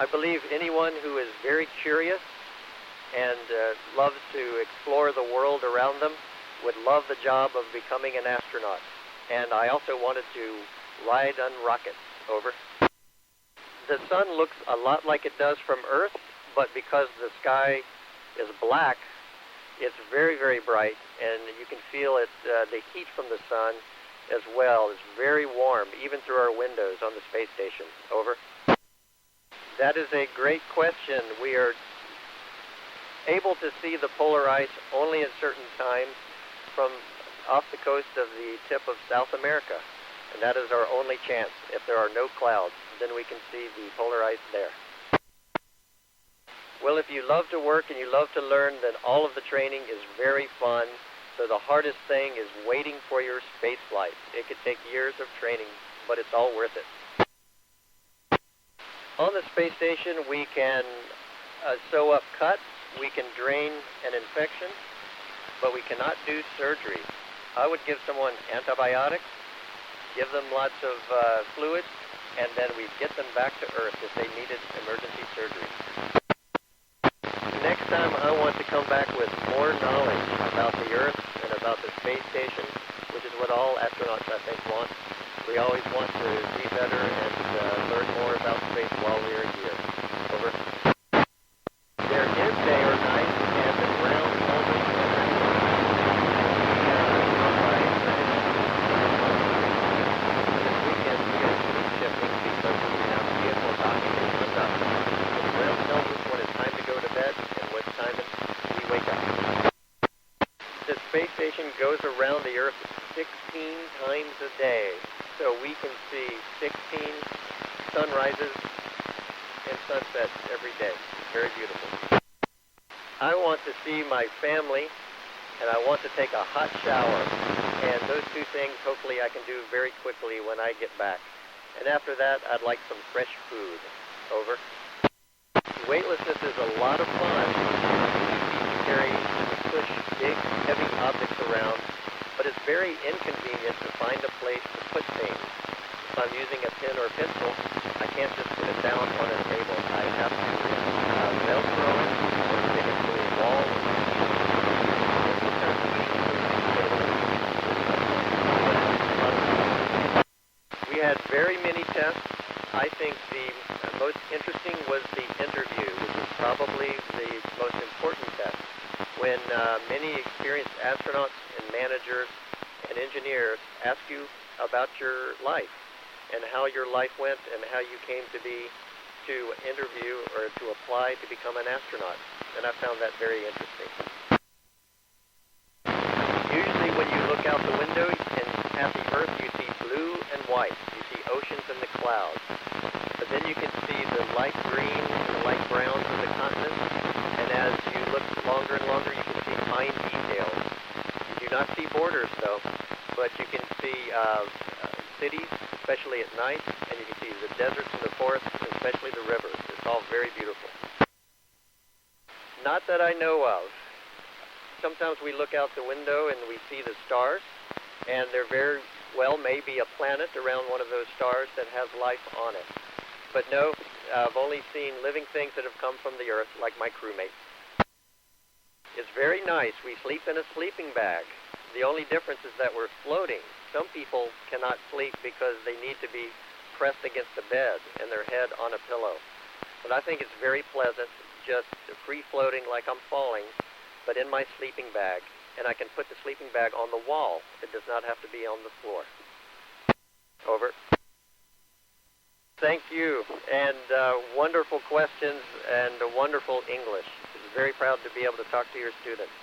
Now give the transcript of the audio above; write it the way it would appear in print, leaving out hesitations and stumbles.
I believe anyone who is very curious and loves to explore the world around them would love the job of becoming an astronaut. And I also wanted to ride on rockets. Over. The sun looks a lot like it does from Earth, but because the sky is black, it's very, very bright, and you can feel it, the heat from the sun as well. It's very warm, even through our windows on the space station. Over. That is a great question. We are able to see the polar ice only at certain times from off the coast of the tip of South America, and that is our only chance. If there are no clouds, then we can see the polar ice there. Well, if you love to work and you love to learn, then all of the training is very fun. So the hardest thing is waiting for your space flight. It could take years of training, but it's all worth it. On the space station, we can sew up cuts, we can drain an infection, but we cannot do surgery. I would give someone antibiotics, give them lots of fluids, and then we'd get them back to Earth if they needed emergency surgery. Next time I want to come back with more knowledge about the Earth and about the space station, which is what all astronauts, I think, want. We always want to be better and learn more about space while we are here. Over. There is day or night, and the ground almost this weekend we are sleep shifting because we have vehicle docking and sundown. The ground tells us when it's time to go to bed and what time we wake up. The space station goes around the Earth 16 times a day. So we can see 16 sunrises and sunsets every day. Very beautiful. I want to see my family, and I want to take a hot shower. And those two things, hopefully, I can do very quickly when I get back. And after that, I'd like some fresh food. Over. Weightlessness is a lot of fun. You carry, push big, heavy objects around. But it's very inconvenient to find a place to put things. If I'm using a pen or pencil, I can't just put it down on a table. I have to Velcro it or stick it to a wall. We had very many tests. I think the most interesting was the interview, which is probably the most important test. When many experienced astronauts and managers and engineers ask you about your life and how your life went and how you came to interview or to apply to become an astronaut. And I found that very interesting. Usually when you look out the window and at the Earth, you see blue and white. You see oceans and the clouds. But then you can see the light green and the light browns of the continents. And as you look longer and longer, you can see fine details. You do not see borders, though, but you can see cities, especially at night, and you can see the deserts and the forests, especially the rivers. It's all very beautiful. Not that I know of. Sometimes we look out the window and we see the stars, and there very well may be a planet around one of those stars that has life on it. But no, I've only seen living things that have come from the Earth, like my crewmates. It's very nice. We sleep in a sleeping bag. The only difference is that we're floating. Some people cannot sleep because they need to be pressed against the bed and their head on a pillow. But I think it's very pleasant, just free-floating like I'm falling, but in my sleeping bag. And I can put the sleeping bag on the wall. It does not have to be on the floor. Over. Thank you, and wonderful questions and wonderful English. I'm very proud to be able to talk to your students.